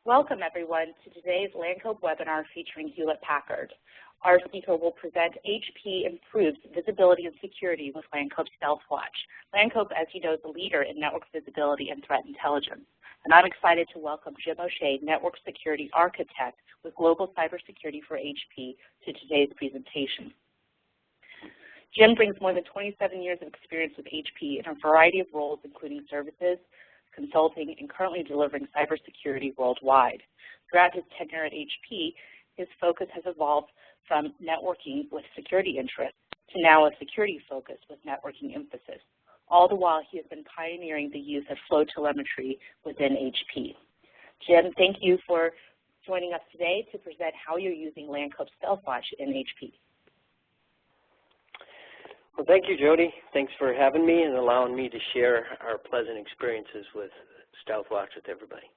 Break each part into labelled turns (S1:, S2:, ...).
S1: Welcome everyone to today's Lancope webinar featuring Hewlett-Packard. Our speaker will present HP Improves Visibility and Security with Lancope StealthWatch. Lancope, as you know, is a leader in network visibility and threat intelligence. And I'm excited to welcome Jim O'Shea, Network Security Architect with Global Cybersecurity for HP, to today's presentation. Jim brings more than 27 years of experience with HP in a variety of roles, including services, consulting, and currently delivering cybersecurity worldwide. Throughout his tenure at HP, his focus has evolved from networking with security interests to now a security focus with networking emphasis. All the while, he has been pioneering the use of flow telemetry within HP. Jim, thank you for joining us today to present how you're using Lancope StealthWatch in HP.
S2: Well, thank you, Jody. Thanks for having me and allowing me to share our pleasant experiences with StealthWatch with everybody.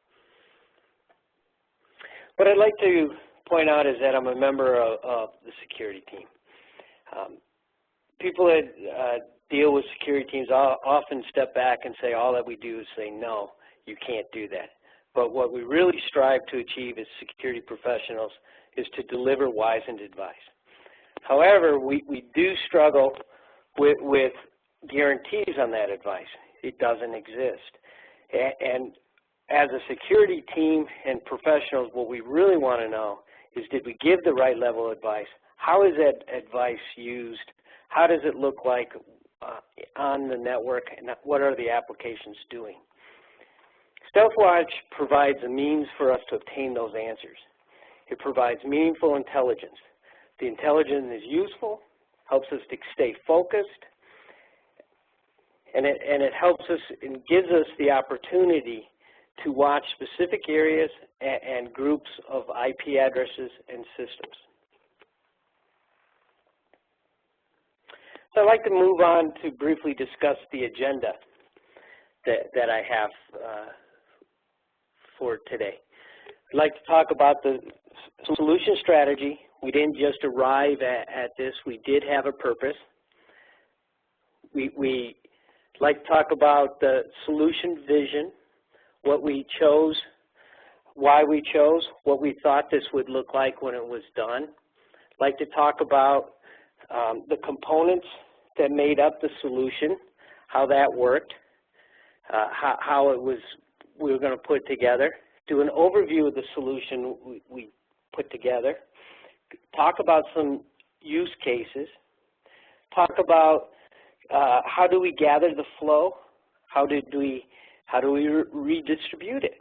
S2: What I'd like to point out is that I'm a member of the security team. People that deal with security teams often step back and say all that we do is say, no, you can't do that. But what we really strive to achieve as security professionals is to deliver wizened advice. However, we do struggle with guarantees on that advice. It doesn't exist. And as a security team and professionals, what we really want to know is, did we give the right level of advice? How is that advice used? How does it look like on the network, and what are the applications doing? StealthWatch provides a means for us to obtain those answers. It provides meaningful intelligence. The intelligence is useful, helps us to stay focused, and it helps us and gives us the opportunity to watch specific areas and groups of IP addresses and systems. So I'd like to move on to briefly discuss the agenda that I have for today. I'd like to talk about the solution strategy. We didn't just arrive at this. We did have a purpose. We like to talk about the solution vision, what we chose, why we chose, what we thought this would look like when it was done. I'd like to talk about the components that made up the solution, how that worked, how it was we were going to put together, do an overview of the solution we put together, talk about some use cases, talk about how do we gather the flow, how do we redistribute it,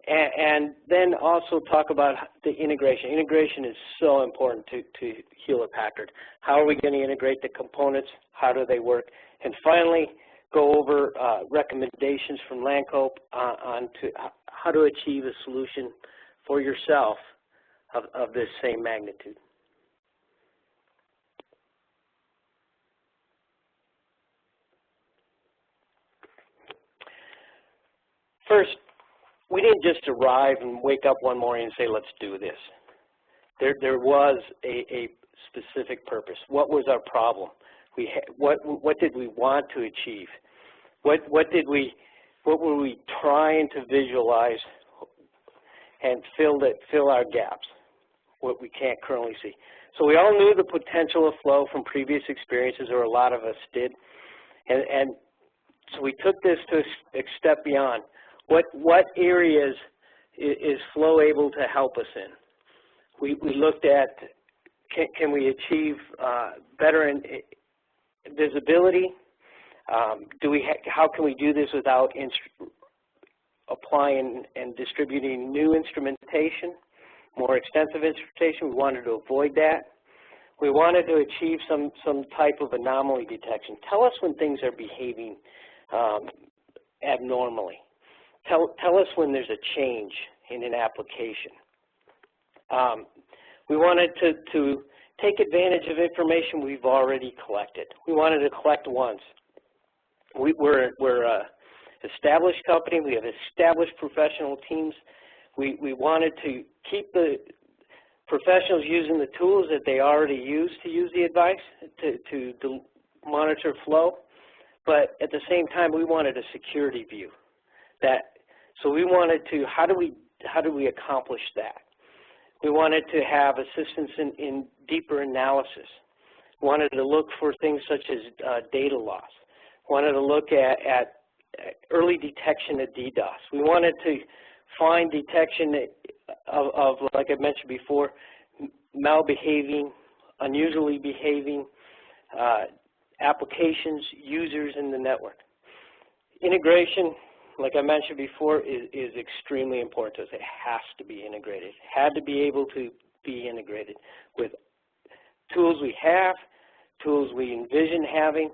S2: and then also talk about the integration. Integration is so important to Hewlett-Packard. How are we going to integrate the components? How do they work? And finally, go over recommendations from Lancope on to how to achieve a solution for yourself of this same magnitude. First, we didn't just arrive and wake up one morning and say, let's do this. There was a specific purpose. What was our problem? What did we want to achieve? What were we trying to visualize and fill our gaps, what we can't currently see? So we all knew the potential of flow from previous experiences, or a lot of us did, and so we took this to a step beyond. What areas is flow able to help us in? We looked at, can we achieve better visibility? How can we do this without applying and distributing new instrumentation, more extensive instrumentation? We wanted to avoid that. We wanted to achieve some type of anomaly detection. Tell us when things are behaving abnormally. Tell us when there's a change in an application. We wanted to take advantage of information we've already collected. We wanted to collect once. We're an established company. We have established professional teams. We wanted to keep the professionals using the tools that they already use to use the advice, to monitor flow. But at the same time, we wanted a security view. So we wanted to, how do we we accomplish that? We wanted to have assistance in deeper analysis. We wanted to look for things such as data loss. We wanted to look at early detection of DDoS. We wanted to find detection of like I mentioned before, malbehaving, unusually behaving applications, users in the network. Integration, like I mentioned before, is extremely important to us. It has to be integrated. It had to be able to be integrated with tools we have, tools we envision having,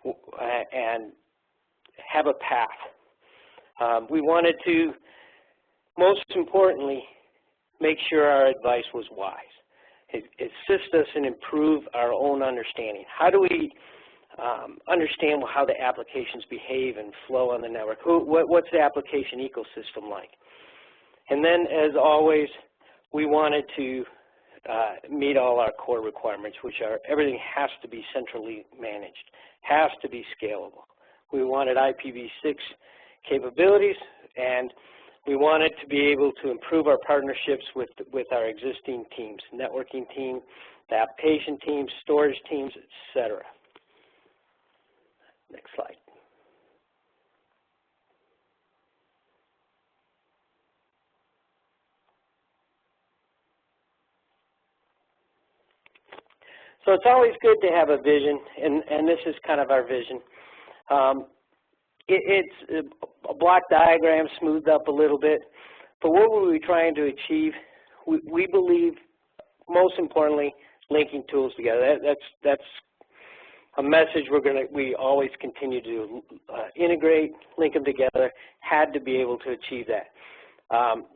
S2: and have a path. We wanted to, most importantly, make sure our advice was wise. Assist us and improve our own understanding. How do we understand how the applications behave and flow on the network? What's the application ecosystem like? And then, as always, we wanted to meet all our core requirements, which are everything has to be centrally managed, has to be scalable. We wanted IPv6 capabilities, and we wanted to be able to improve our partnerships with our existing teams, networking team, the application teams, storage teams, etc. Next slide. So it's always good to have a vision, and this is kind of our vision. It's a block diagram smoothed up a little bit, but what were we trying to achieve? We believe, most importantly, linking tools together. That's a message we always continue to integrate, link them together. Had to be able to achieve that.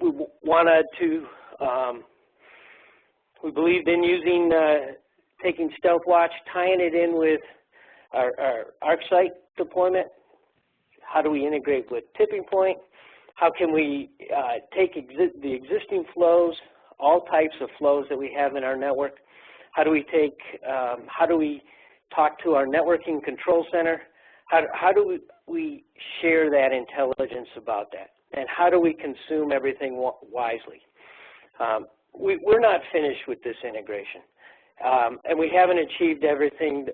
S2: We wanted to. We believed in using taking StealthWatch, tying it in with our ArcSight deployment. How do we integrate with Tipping Point? How can we take the existing flows, all types of flows that we have in our network? How do we talk to our networking control center? How do we share that intelligence about that? And how do we consume everything wisely? We're not finished with this integration. And we haven't achieved everything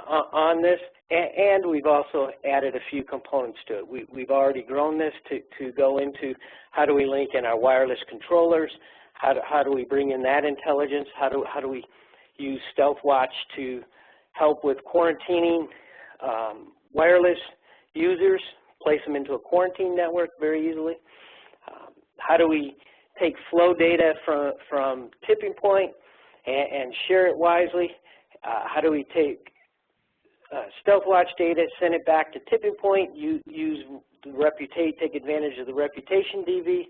S2: on this, and we've also added a few components to it. We've already grown this to go into how do we link in our wireless controllers, how do we bring in that intelligence, how do we use StealthWatch to help with quarantining wireless users, place them into a quarantine network very easily. How do we take flow data from Tipping Point and share it wisely? How do we take StealthWatch data, send it back to Tipping Point, take advantage of the reputation DB?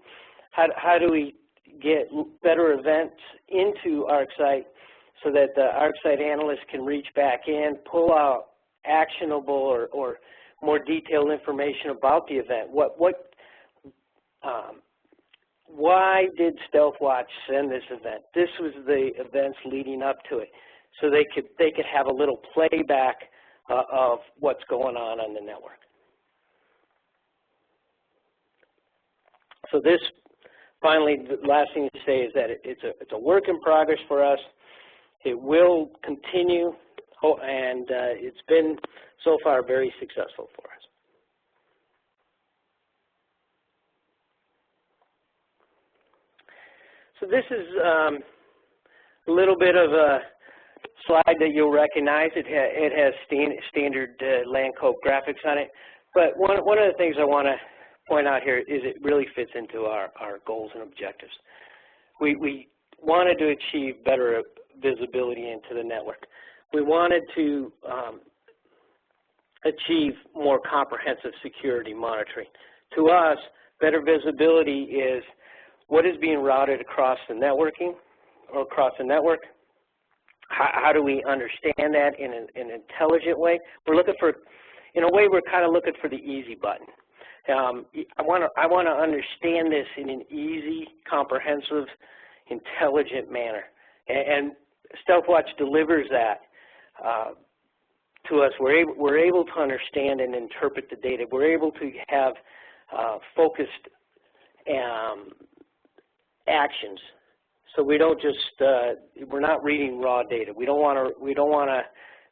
S2: How do we get better events into ArcSight so that the ArcSight analyst can reach back in, pull out actionable or more detailed information about the event? Why did StealthWatch send this event? This was the events leading up to it, so they could have a little playback of what's going on the network. So this, finally, the last thing to say is that it's a work in progress for us. It will continue, and it's been so far very successful for us. So this is a little bit of a slide that you'll recognize. It has standard Lancope graphics on it. But one of the things I want to point out here is it really fits into our goals and objectives. We wanted to achieve better visibility into the network. We wanted to achieve more comprehensive security monitoring. To us, better visibility is what is being routed across the networking or across the network. How do we understand that in an intelligent way? We're looking for, in a way, we're kind of looking for the easy button. I want to understand this in an easy, comprehensive, intelligent manner, and StealthWatch delivers that to us. We're able to understand and interpret the data. We're able to have focused actions. So we don't just, we're not reading raw data. We don't want to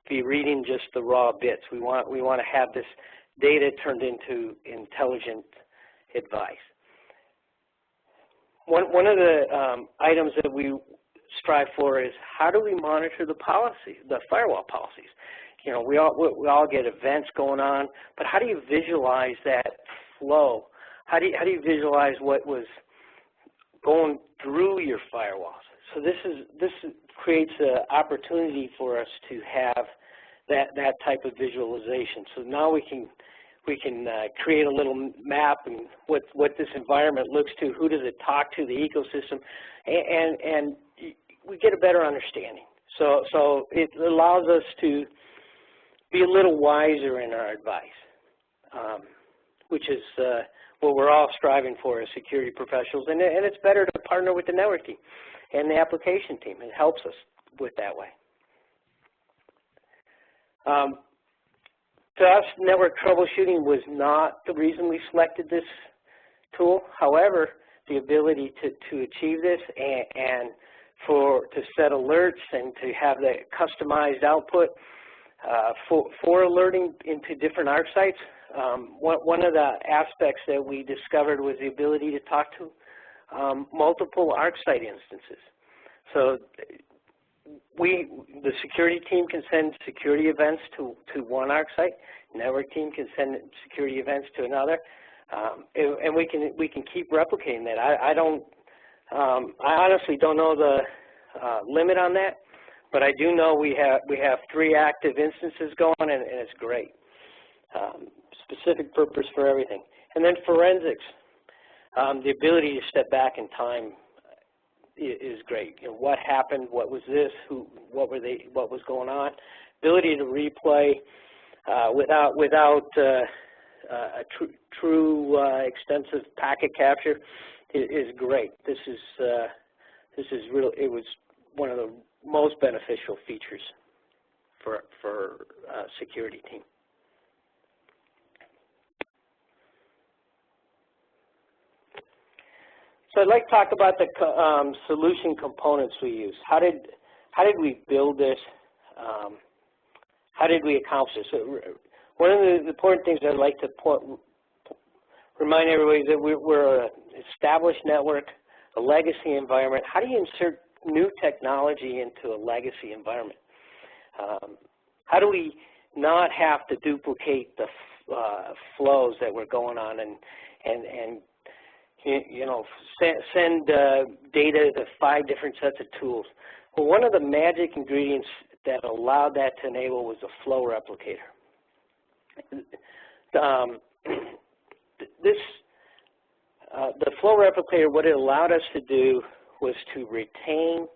S2: be reading just the raw bits. We want to have this data turned into intelligent advice. One of the items that we strive for is how do we monitor the policy, the firewall policies? You know, we all get events going on, but how do you visualize that flow? How do you visualize what was going through your firewalls? So this creates an opportunity for us to have that type of visualization. So now we can create a little map and what this environment looks to, who does it talk to, the ecosystem, and we get a better understanding. So it allows us to be a little wiser in our advice, which is what we're all striving for as security professionals, and it's better to partner with the network team and the application team. It helps us with that way. To us, network troubleshooting was not the reason we selected this tool. However, the ability to achieve this and to set alerts and to have the customized output for alerting into different ARC sites, one of the aspects that we discovered was the ability to talk to multiple ARC site instances. So the security team can send security events to one ARC site. Network team can send security events to another, and we can keep replicating that. I honestly don't know the limit on that, but I do know we have 3 active instances going, and it's great. Specific purpose for everything, and then forensics. The ability to step back in time is great. You know, what happened? What was this? What was going on? Ability to replay without a true extensive packet capture is great. This is real. It was one of the most beneficial features for security team. So I'd like to talk about the solution components we use. How did we build this? How did we accomplish this? So one of the important things I'd like to remind everybody is that we're an established network, a legacy environment. How do you insert new technology into a legacy environment? How do we not have to duplicate the flows that were going on and you know, send data to 5 different sets of tools? Well, one of the magic ingredients that allowed that to enable was a flow replicator. The flow replicator, what it allowed us to do was to retain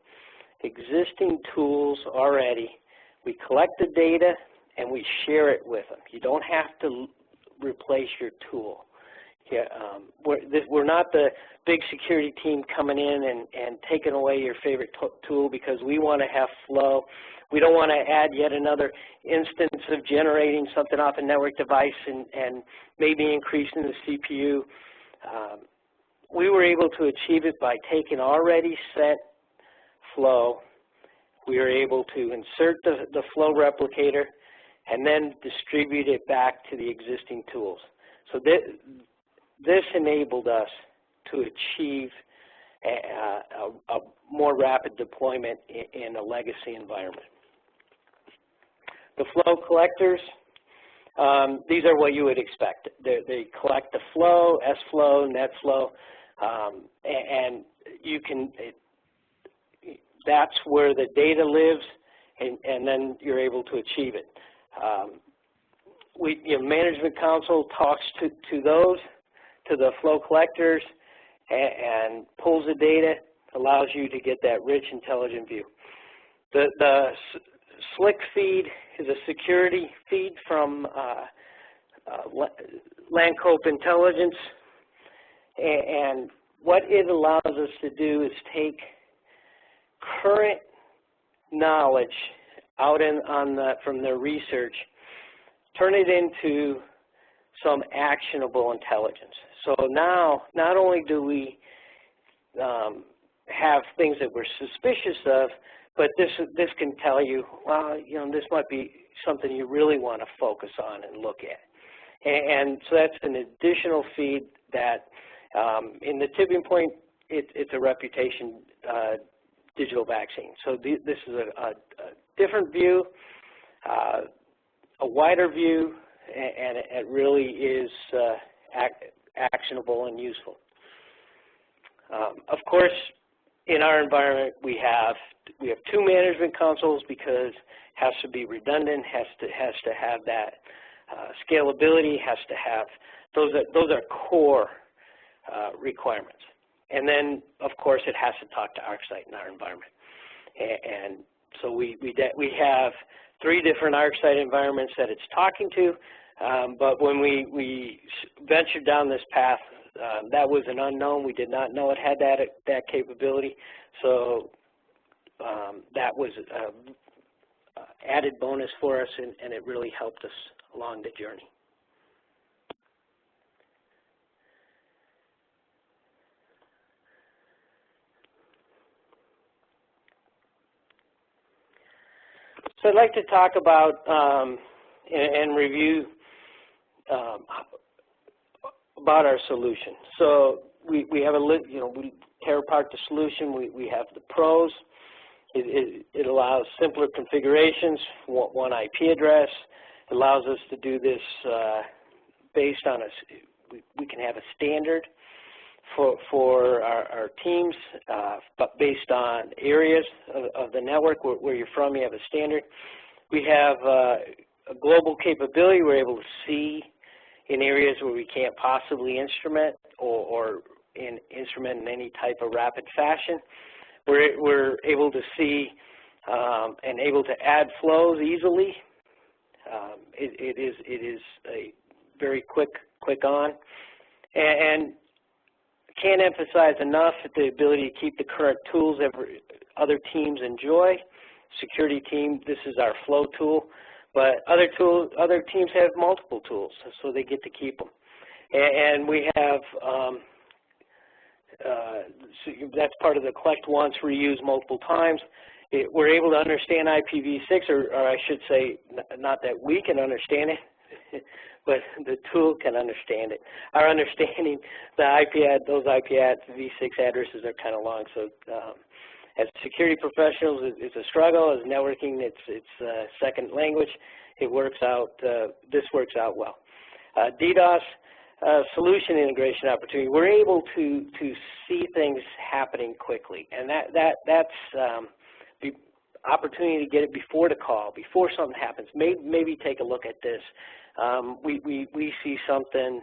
S2: existing tools already. We collect the data and we share it with them. You don't have to replace your tool. Yeah, we're not the big security team coming in and taking away your favorite tool because we want to have flow. We don't want to add yet another instance of generating something off a network device and maybe increasing the CPU. We were able to achieve it by taking already set flow. We were able to insert the flow replicator and then distribute it back to the existing tools. So this enabled us to achieve a more rapid deployment in a legacy environment. The flow collectors, these are what you would expect. They collect the flow, S-flow, net flow, and you can, that's where the data lives, and then you're able to achieve it. Management console talks to those, to the flow collectors, and pulls the data, allows you to get that rich, intelligent view. The Slick feed is a security feed from Lancope Intelligence, and what it allows us to do is take current knowledge out from their research, turn it into some actionable intelligence. So now, not only do we have things that we're suspicious of, but this can tell you, well, you know, this might be something you really want to focus on and look at. And so that's an additional feed that in the tipping point, it's a reputation digital vaccine. So this is a different view, a wider view, and it really is actionable and useful. Of course, in our environment, we have two management consoles because it has to be redundant, has to have that scalability, has to have those are core requirements. And then, of course, it has to talk to ArcSight in our environment. And so we have 3 different ArcSight environments that it's talking to. But when we ventured down this path, that was an unknown. We did not know it had that capability. So that was an added bonus for us, and it really helped us along the journey. So I'd like to talk about and review about our solution. So we have we tear apart the solution. We have the pros. It allows simpler configurations, one IP address. It allows us to do this based on we can have a standard for our teams, but based on areas of the network where you're from, you have a standard. We have a global capability. We're able to see in areas where we can't possibly instrument or instrument in any type of rapid fashion. We're able to see and able to add flows easily. It is a very quick on, and can't emphasize enough the ability to keep the current tools other teams enjoy. Security team, this is our flow tool, but other teams have multiple tools, so they get to keep them. And we have so that's part of the collect once, reuse multiple times. We're able to understand IPv6, or I should say, not that we can understand it, but the tool can understand it. Our understanding, those IPv6 addresses are kind of long, so as security professionals, it's a struggle. As networking, it's second language. It works out. This works out well. DDoS solution integration opportunity. We're able to see things happening quickly, and that's the opportunity to get it before the call, before something happens. Maybe take a look at this. We see something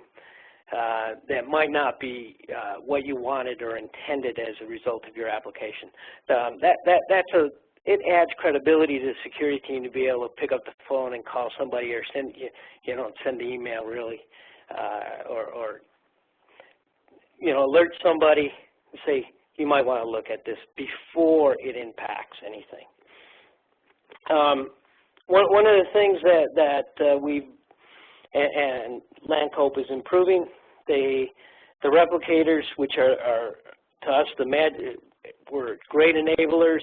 S2: that might not be what you wanted or intended as a result of your application. It adds credibility to the security team to be able to pick up the phone and call somebody, or send the email really, or alert somebody and say you might want to look at this before it impacts anything. One of the things that we've and Lancope is improving, the replicators, which are to us were great enablers.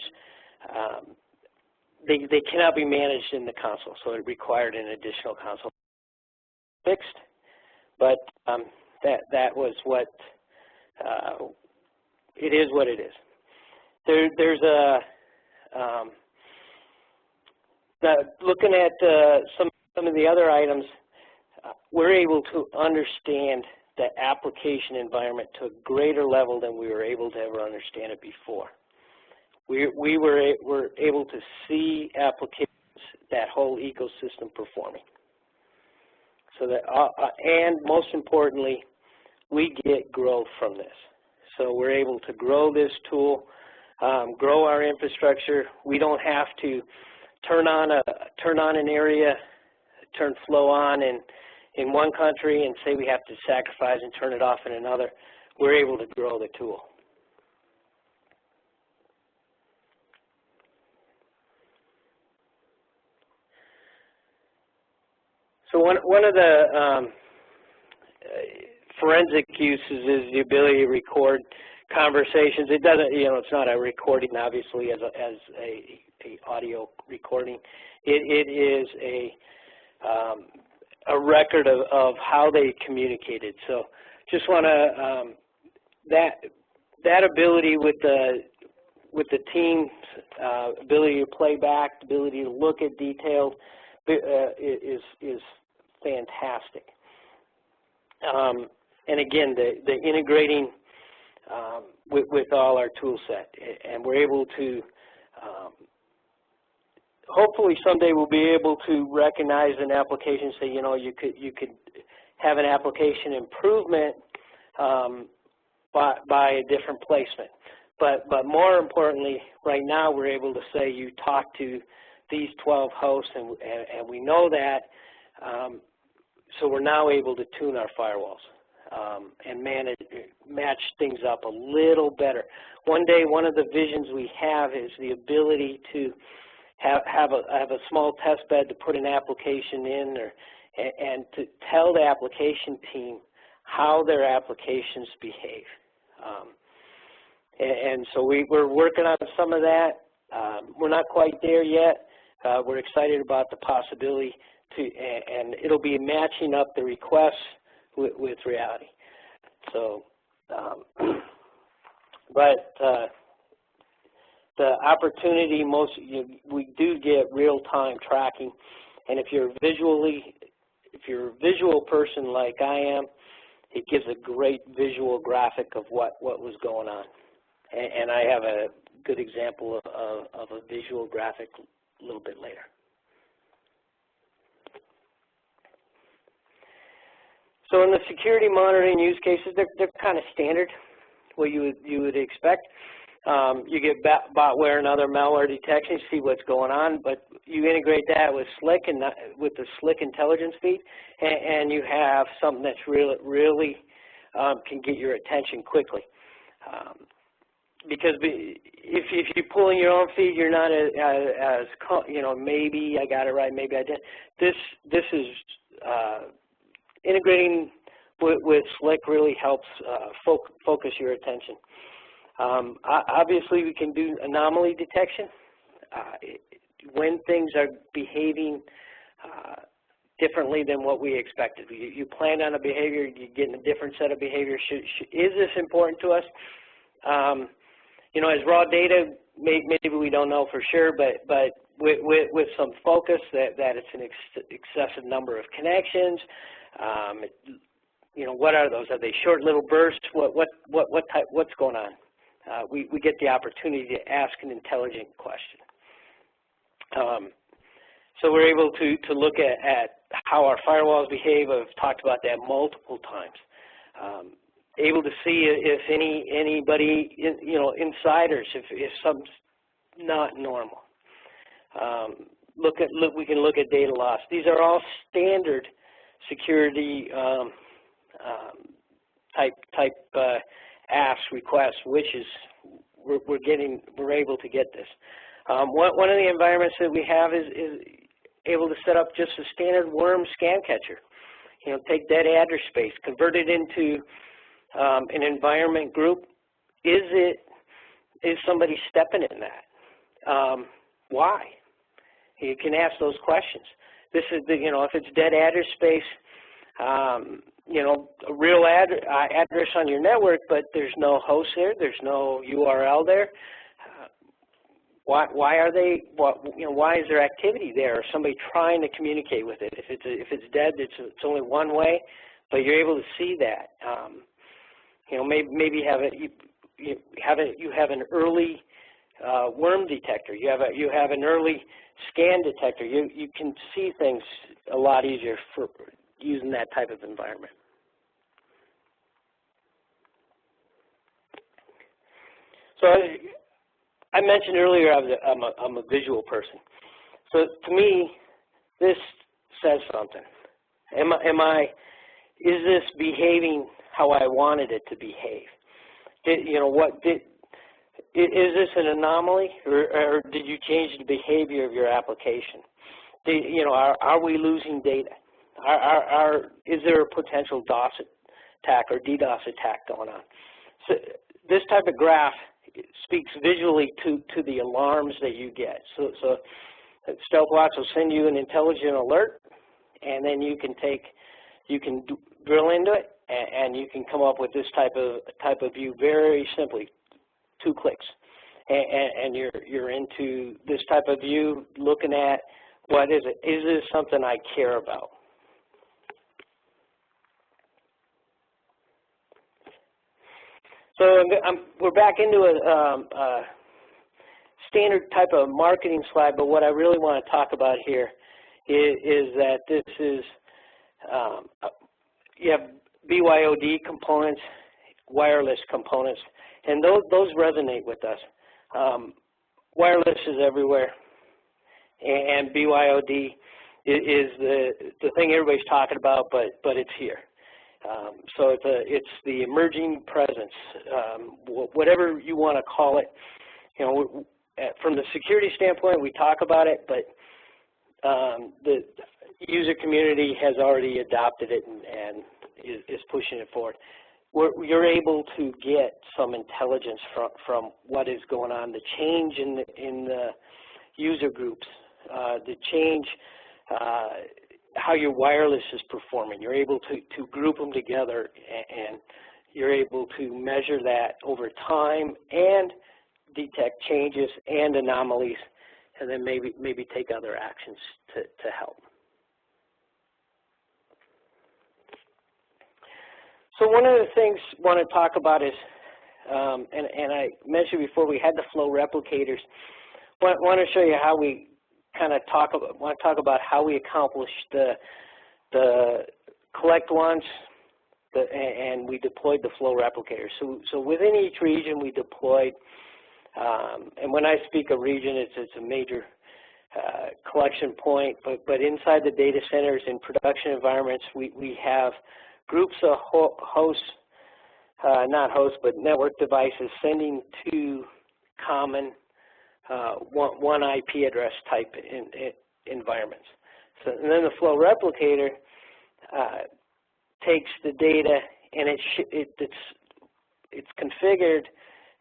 S2: They cannot be managed in the console, so it required an additional console fixed. But that was what it is. What it is. There's a looking at some of the other items. We're able to understand the application environment to a greater level than we were able to ever understand it before. We were able to see applications, that whole ecosystem performing. So that, and most importantly, we get growth from this. So we're able to grow this tool, grow our infrastructure. We don't have to turn on an area, turn flow on in one country and say we have to sacrifice and turn it off in another. We're able to grow the tool. So one of the forensic uses is the ability to record conversations. It doesn't, it's not a recording, obviously, as a audio recording. It is a record of how they communicated. So just want to that ability with the team's ability to play back, ability to look at detail is fantastic. And again, the integrating with all our tool set, and we're able to hopefully someday we'll be able to recognize an application, say, you could have an application improvement by a different placement. But more importantly, right now we're able to say you talk to these 12 hosts, and we know that, so we're now able to tune our firewalls and match things up a little better. One day, one of the visions we have is the ability to have a small test bed to put an application in, and to tell the application team how their applications behave. And so we're working on some of that. We're not quite there yet. We're excited about the possibility and it'll be matching up the requests with reality. So, but the opportunity, we do get real-time tracking, and if you're a visual person like I am, it gives a great visual graphic of what was going on. And I have a good example of a visual graphic a little bit later. So in the security monitoring use cases, they're kind of standard, what you would expect. You get botware and other malware detection, see what's going on, but you integrate that with Slick and with the Slick intelligence feed, and you have something that's really can get your attention quickly. Because if you're pulling your own feed, you're not as maybe I got it right, maybe I didn't. This is integrating with Slick really helps focus your attention. Obviously, we can do anomaly detection when things are behaving differently than what we expected. You planned on a behavior, you're getting a different set of behavior. Is this important to us? As raw data, maybe we don't know for sure, but with some focus that it's an excessive number of connections. What are those? Are they short little bursts? What's going on? We get the opportunity to ask an intelligent question. So we're able to look at how our firewalls behave. I've talked about that multiple times. Able to see if anybody, insiders, if something's not normal. We can look at data loss. These are all standard security type asks, requests, wishes. We're able to get this. One of the environments that we have is able to set up just a standard worm scan catcher. Take that address space, convert it into an environment group. Is somebody stepping in that? Why? You can ask those questions. This is if it's dead address space, a real address on your network, but there's no host there, there's no URL there. Why are they? Why is there activity there? Or somebody trying to communicate with it? If it's dead, it's only one way, but you're able to see that. Maybe you have an early worm detector. You have an early scan detector. You can see things a lot easier for using that type of environment. So I mentioned earlier I'm a visual person. So to me, this says something. Is this behaving how I wanted it to behave? Is this an anomaly, or did you change the behavior of your application? Are we losing data? Is there a potential attack or DDoS attack going on. So this type of graph speaks visually to the alarms that you get. So StealthWatch will send you an intelligent alert, and then you can drill into it, and you can come up with this type of view very simply, 2 clicks, and you're into this type of view, looking at what is it? Is this something I care about? So we're back into a standard type of marketing slide, but what I really want to talk about here is that this is, you have BYOD components, wireless components, and those resonate with us. Wireless is everywhere, and BYOD is the thing everybody's talking about, but it's here. So it's the emerging presence, whatever you want to call it. You know, from the security standpoint, we talk about it, but the user community has already adopted it and is pushing it forward. You're able to get some intelligence from what is going on, the change in the user groups, the change how your wireless is performing. You're able to group them together, and you're able to measure that over time and detect changes and anomalies, and then maybe take other actions to help. So one of the things I want to talk about is, and I mentioned before, we had the flow replicators. I want to show you how we kind of talk about how we accomplish the collect once, and we deployed the flow replicators. So within each region we deployed, and when I speak of region, it's a major collection point, but inside the data centers in production environments, we have groups of hosts, not hosts, but network devices sending to common one IP address type environments. So, and then the flow replicator takes the data, and it's configured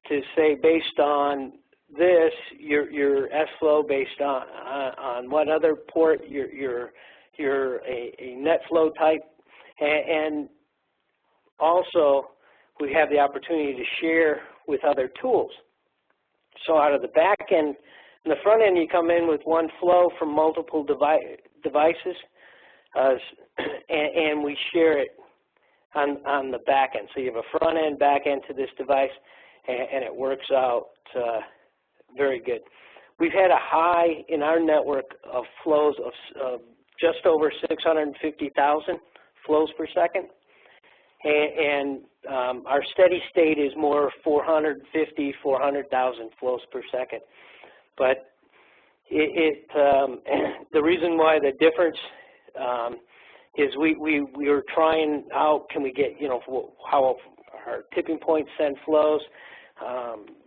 S2: to say, based on this, your S-flow, based on what other port you're a net flow type, and also we have the opportunity to share with other tools. So out of the back end, in the front end, you come in with one flow from multiple devices, and we share it on the back end. So you have a front end, back end to this device, and it works out very good. We've had a high in our network of flows of just over 650,000 flows per second. And our steady state is more 450, 400,000 flows per second. But the reason why the difference is we were trying out, can we get, how our tipping points send flows.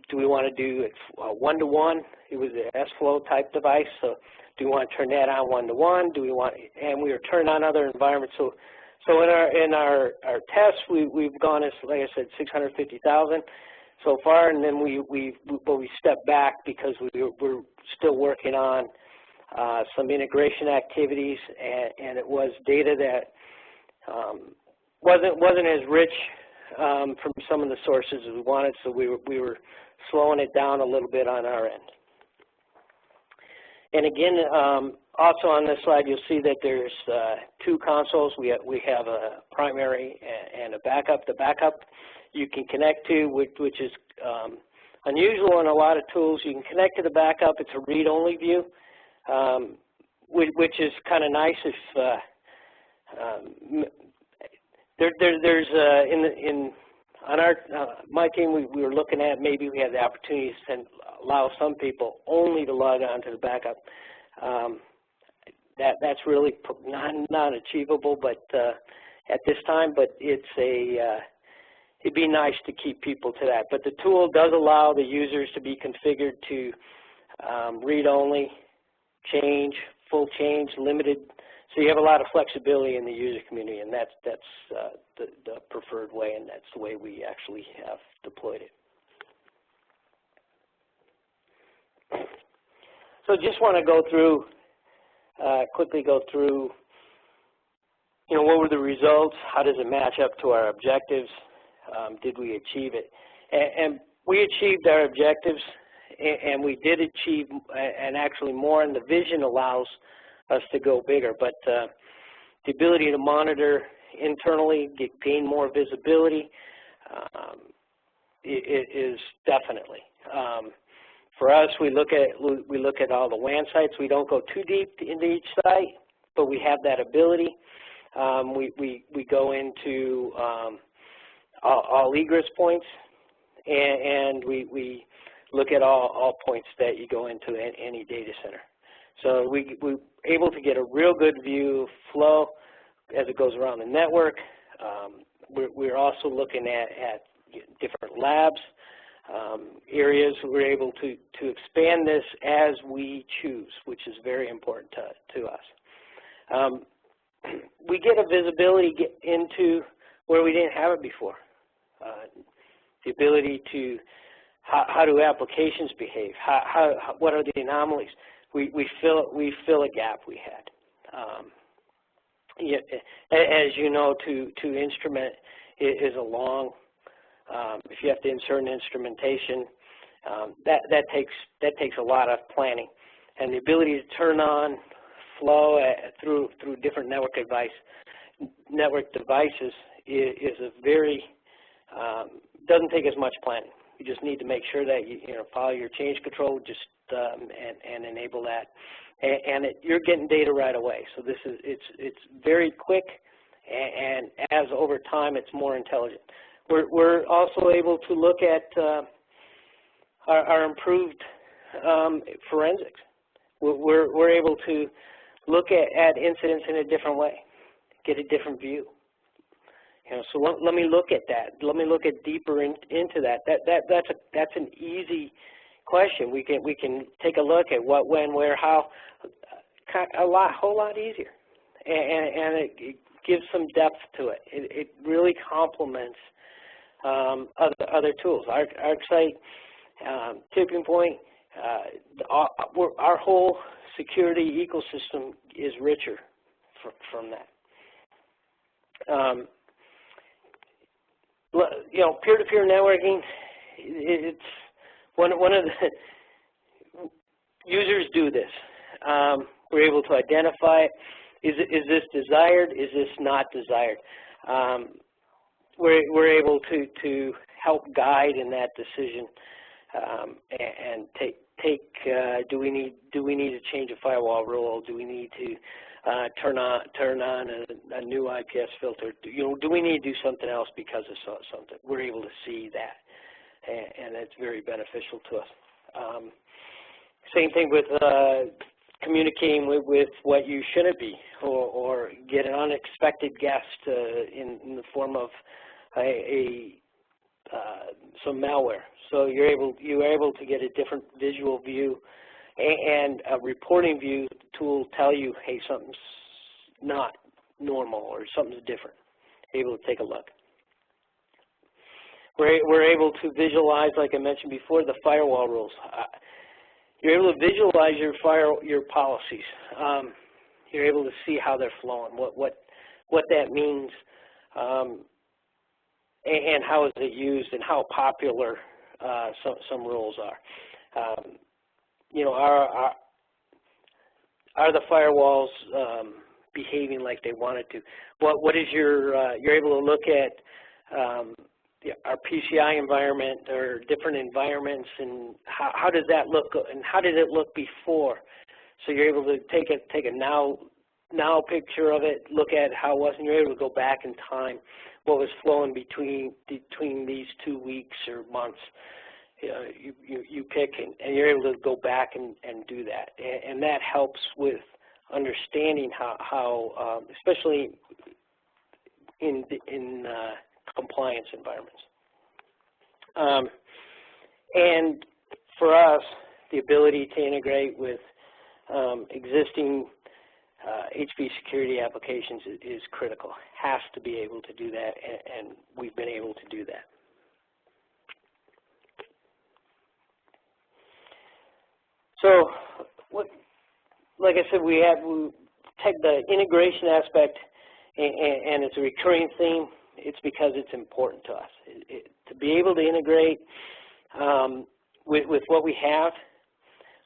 S2: Do we want to do it one-to-one? It was an S-flow type device, so do we want to turn that on one-to-one? Do we want, and we were turned on other environments. So in our tests, we've gone as, like I said, 650,000 so far, and then we stepped back because we're still working on some integration activities, and it was data that wasn't as rich from some of the sources as we wanted, so we were slowing it down a little bit on our end. And again, also on this slide, you'll see that there's 2 consoles. We have a primary and a backup. The backup you can connect to, which is unusual in a lot of tools. You can connect to the backup. It's a read-only view, which is kind of nice if on my team, we were looking at maybe we had the opportunity to allow some people only to log on to the backup. That's really not achievable, but at this time. But it'd be nice to keep people to that. But the tool does allow the users to be configured to read only, change, full change, limited So you have a lot of flexibility in the user community, and that's the preferred way, and that's the way we actually have deployed it. So just want to go through, quickly go through, what were the results? How does it match up to our objectives? Did we achieve it? And we achieved our objectives, and we did achieve, and actually more, and the vision allows us to go bigger. But the ability to monitor internally, gain more visibility, is definitely. For us, we look at all the WAN sites. We don't go too deep into each site, but we have that ability. We go into all egress points, and we look at all points that you go into any data center. So we're able to get a real good view of flow as it goes around the network. We're also looking at different labs, areas. We're able to expand this as we choose, which is very important to us. We get a visibility into where we didn't have it before. The ability to, how do applications behave? What are the anomalies? We fill a gap we had. As you know, to instrument is a long. If you have to insert an instrumentation, that takes a lot of planning, and the ability to turn on flow through different network devices is a very doesn't take as much planning. You just need to make sure that you follow your change control, and enable that, and you're getting data right away. So it's very quick, and as over time it's more intelligent. We're also able to look at our improved forensics. We're able to look at incidents in a different way, get a different view. So let me look at that. Let me look at deeper into that. That's an easy question. We can take a look at what, when, where, how, whole lot easier, and it gives some depth to it. It really complements other tools. ArcSight, Tipping Point, our whole security ecosystem is richer from that. Peer-to-peer networking, it's one of the users do this. We're able to identify it. Is this desired? Is this not desired? We're able to help guide in that decision and do we need to change a firewall rule? Do we need to turn on a new IPS filter? Do we need to do something else because of something? We're able to see that, and it's very beneficial to us. Same thing with communicating with what you shouldn't be, or get an unexpected guest in the form of some malware. So you're able to get a different visual view and a reporting view tool tell you, hey, something's not normal or something's different. Able to take a look. We're able to visualize, like I mentioned before, the firewall rules. You're able to visualize your policies. You're able to see how they're flowing, what that means, and how is it used, and how popular some rules are. Are the firewalls behaving like they wanted to? What is you're able to look at our PCI environment or different environments, and how does that look, and how did it look before? So you're able to take a now picture of it, look at how it was, and you're able to go back in time, what was flowing between these 2 weeks or months. You pick, and you're able to go back and do that, and that helps with understanding how especially in compliance environments. And for us, the ability to integrate with existing HP security applications is critical. Has to be able to do that, and we've been able to do that. So, like I said, we take the integration aspect, and it's a recurring theme. It's because it's important to us. To be able to integrate with what we have,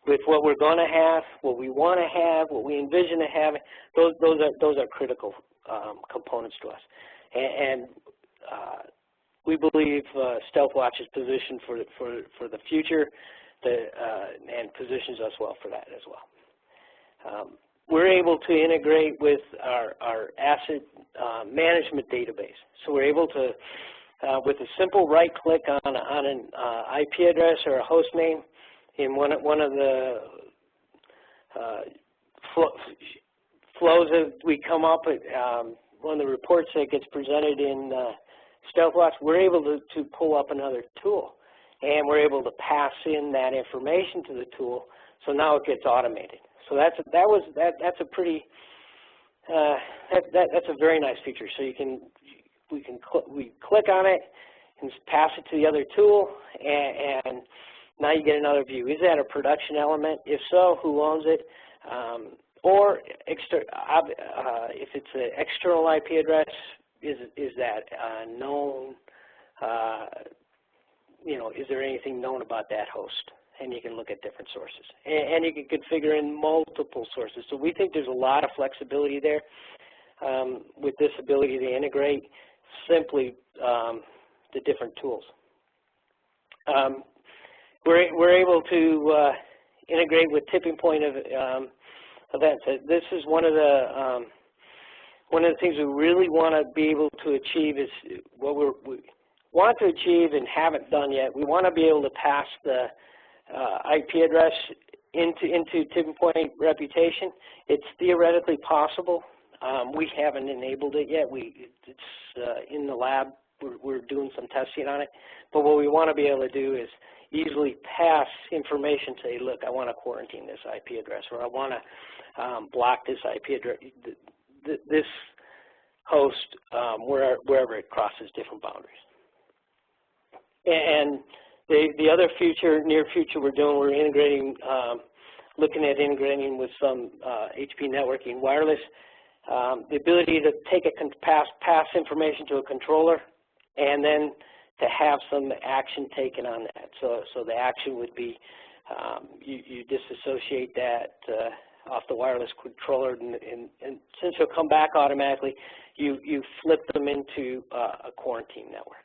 S2: with what we're going to have, what we want to have, what we envision to have, those are critical components to us. And we believe StealthWatch is positioned for the future, and positions us well for that as well. We're able to integrate with our asset management database. So we're able to, with a simple right click on an IP address or a host name, in one of the flows that we come up with, one of the reports that gets presented in StealthWatch, we're able to pull up another tool, and we're able to pass in that information to the tool. So now it gets automated. So that's a pretty that's a very nice feature. So we click on it and pass it to the other tool, and now you get another view. Is that a production element? If so, who owns it? Or if it's an external IP address, is that known? Is there anything known about that host? And you can look at different sources. And you can configure in multiple sources. So we think there's a lot of flexibility there with this ability to integrate simply the different tools. We're able to integrate with tipping point events. This is one of the things we really want to be able to achieve is what we want to achieve and haven't done yet. We want to be able to pass the IP address into tipping point reputation. It's theoretically possible. We haven't enabled it yet. It's in the lab. We're doing some testing on it. But what we want to be able to do is easily pass information, say, look, I want to quarantine this IP address, or I want to block this IP address, this host, wherever it crosses different boundaries. And the other near future we're integrating, looking at integrating with some HP networking wireless, the ability to pass information to a controller, and then to have some action taken on that. So the action would be you disassociate that off the wireless controller, and since it'll come back automatically, you flip them into a quarantine network.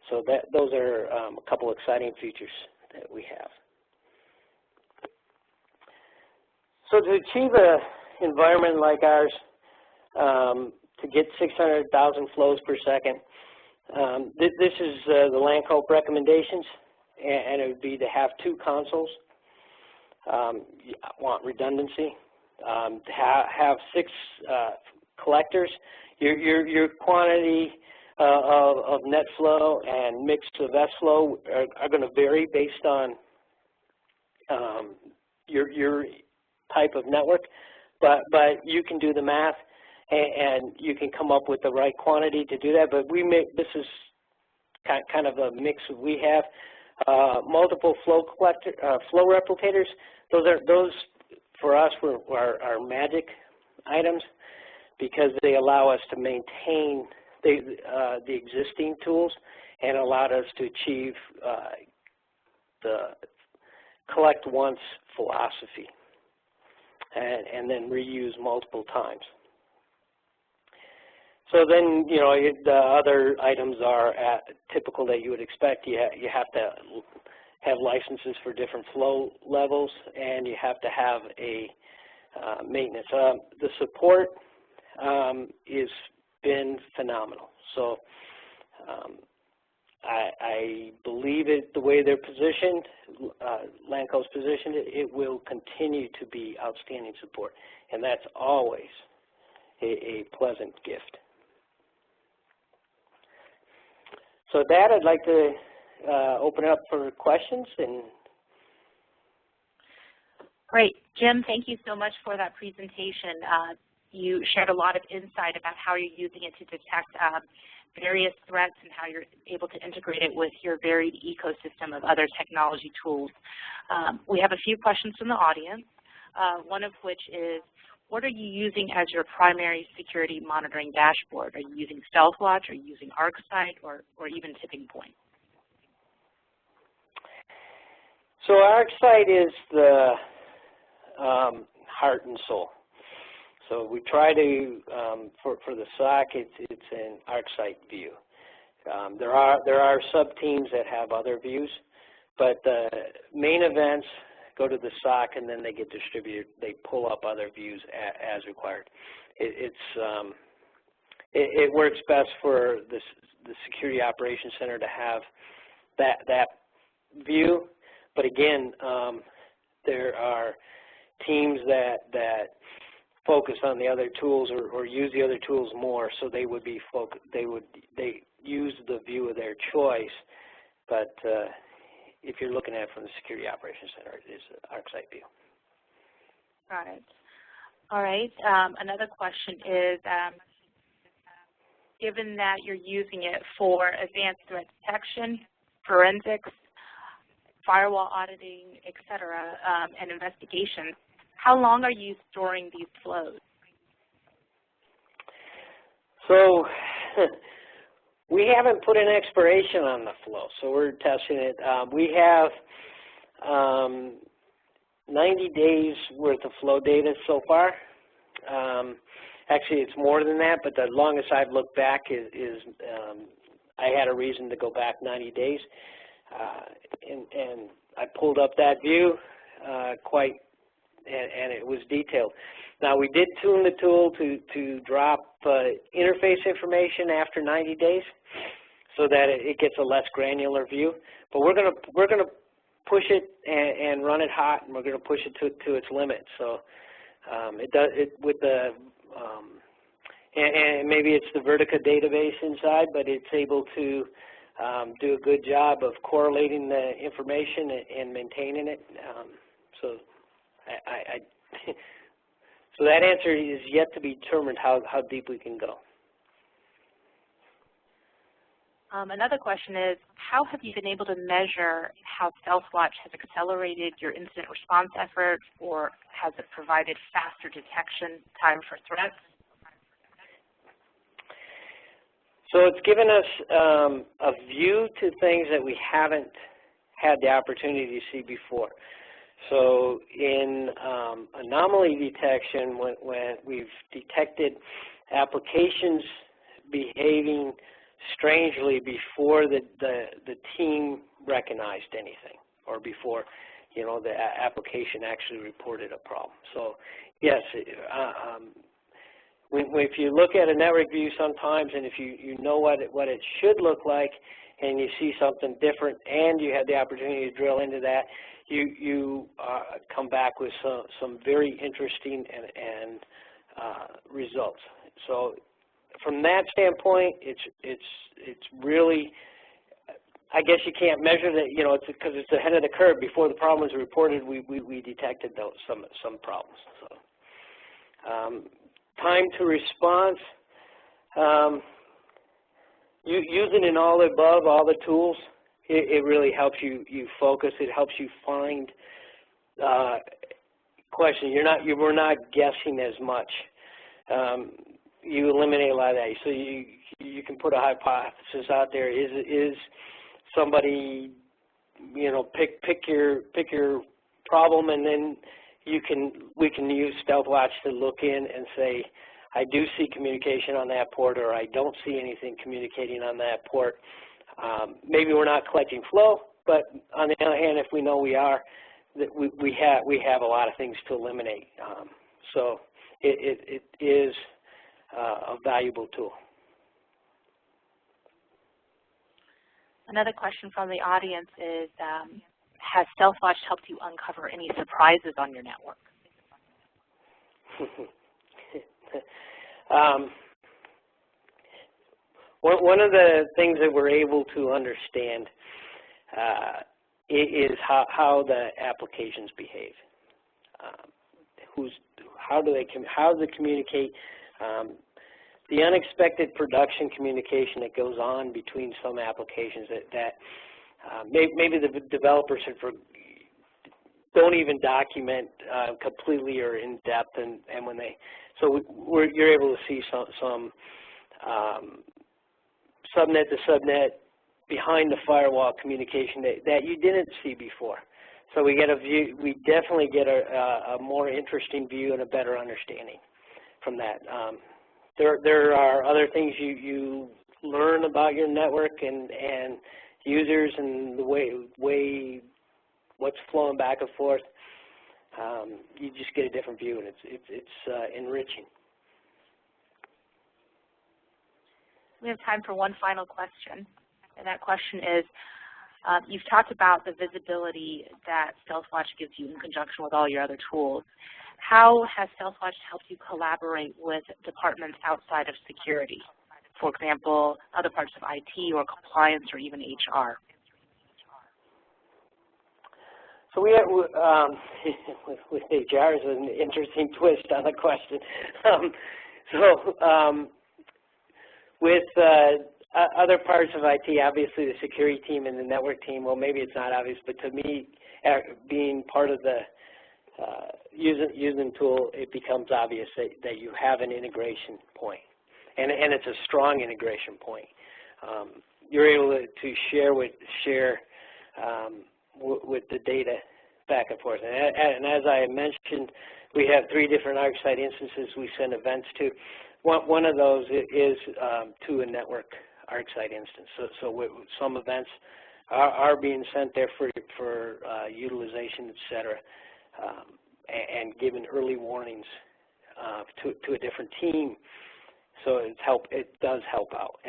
S2: So those are a couple exciting features that we have. So to achieve an environment like ours, to get 600,000 flows per second, this is the Lancope Recommendations, and it would be to have 2 consoles. You want redundancy. Have 6 collectors. Your quantity of net flow and mix of S flow are going to vary based on your type of network, but you can do the math, and you can come up with the right quantity to do that. But this is kind of a mix that we have. Multiple flow replicators. Those for us are magic items, because they allow us to maintain the existing tools and allowed us to achieve the collect once philosophy, and then reuse multiple times. So then, the other items are typical that you would expect. You have to have licenses for different flow levels, and you have to have a maintenance. The support is been phenomenal. So I believe the way they're positioned, Lancope's positioned, it will continue to be outstanding support, and that's always a pleasant gift. So with that, I'd like to open it up for questions. And
S1: Great. Jim, thank you so much for that presentation. You shared a lot of insight about how you're using it to detect various threats and how you're able to integrate it with your varied ecosystem of other technology tools. We have a few questions from the audience, one of which is, what are you using as your primary security monitoring dashboard? Are you using StealthWatch, are you using ArcSight, or even Tipping Point?
S2: So ArcSight is the heart and soul. So we try to, for the SOC, it's an ArcSight view. There are sub-teams that have other views, but the main events go to the SOC and then they get distributed. They pull up other views as required. It works best for the Security Operations Center to have that view, but again, there are teams that focus on the other tools or use the other tools more, so they use the view of their choice. But if you're looking at it from the Security Operations Center, it is an ArcSight view.
S1: Got it. All right. Another question is, given that you're using it for advanced threat detection, forensics, firewall auditing, et cetera, and investigations, how long are you storing these flows?
S2: So we haven't put an expiration on the flow, so we're testing it. We have 90 days worth of flow data so far. Actually, it's more than that, but the longest I've looked back is I had a reason to go back 90 days. And I pulled up that view and it was detailed. Now, we did tune the tool to drop interface information after 90 days so that it gets a less granular view. But we're gonna push it and run it hot, and we're gonna push it to its limit. So and maybe it's the Vertica database inside, but it's able to do a good job of correlating the information and maintaining it. So that answer is yet to be determined how deep we can go.
S1: Another question is, how have you been able to measure how StealthWatch has accelerated your incident response efforts, or has it provided faster detection time for threats?
S2: So it's given us a view to things that we haven't had the opportunity to see before. So in anomaly detection, when we've detected applications behaving strangely before the team recognized anything, or before the application actually reported a problem. So yes, if you look at a network view sometimes, and if you know what it should look like, and you see something different, and you had the opportunity to drill into that, you come back with some very interesting and results. So from that standpoint, it's really, I guess you can't measure that, it's because it's ahead of the curve. Before the problem was reported, we detected some problems. So time to response, using in all the above, all the tools, it really helps you focus. It helps you find questions. We're not guessing as much. You eliminate a lot of that. So you can put a hypothesis out there. Is somebody, pick your problem, and then we can use StealthWatch to look in and say, I do see communication on that port, or I don't see anything communicating on that port. Maybe we're not collecting flow, but on the other hand, if we know we are, we have a lot of things to eliminate. So it is a valuable tool.
S1: Another question from the audience is, has StealthWatch helped you uncover any surprises on your network?
S2: One of the things that we're able to understand is how the applications behave. how do they communicate, the unexpected production communication that goes on between some applications that maybe the developers don't even document completely or in depth, and when they you're able to see some subnet to subnet behind the firewall communication that you didn't see before. So we get a view. We definitely get a more interesting view and a better understanding from that. There are other things you learn about your network and users and the way what's flowing back and forth. You just get a different view, and it's enriching.
S1: We have time for one final question, and that question is, you've talked about the visibility that StealthWatch gives you in conjunction with all your other tools. How has StealthWatch helped you collaborate with departments outside of security? For example, other parts of IT or compliance or even HR?
S2: So we have, with HR is an interesting twist on the question. With other parts of IT, obviously the security team and the network team, well, maybe it's not obvious, but to me, being part of the using tool, it becomes obvious that you have an integration point, and it's a strong integration point. You're able to share with the data back and forth. And as I mentioned, we have 3 different ArcSight instances we send events to. One of those is to a network ArcSight instance. So some events are being sent there for utilization, et cetera, and given early warnings to a different team. So it does help out.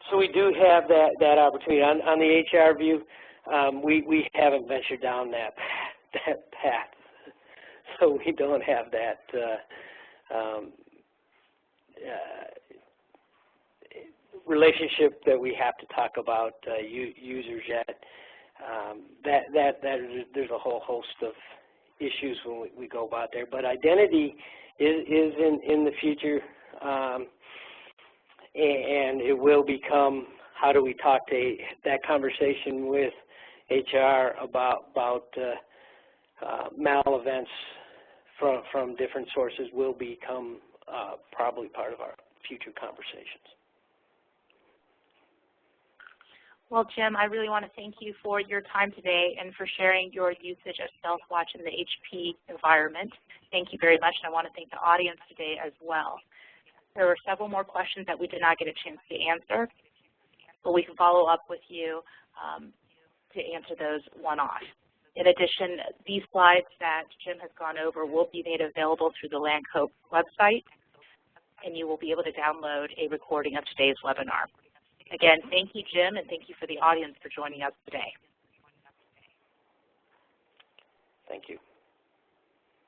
S2: So we do have that opportunity. On the HR view, we haven't ventured down that path. So we don't have that relationship that we have to talk about users yet. There's a whole host of issues when we go about there. But identity is in the future, and it will become, how do we talk to that conversation with HR about mal events from different sources will become probably part of our future conversations.
S1: Well, Jim, I really want to thank you for your time today and for sharing your usage of StealthWatch in the HP environment. Thank you very much, and I want to thank the audience today as well. There were several more questions that we did not get a chance to answer, but we can follow up with you to answer those one-off. In addition, these slides that Jim has gone over will be made available through the Lancope website, and you will be able to download a recording of today's webinar. Again, thank you, Jim, and thank you for the audience for joining us today.
S2: Thank you.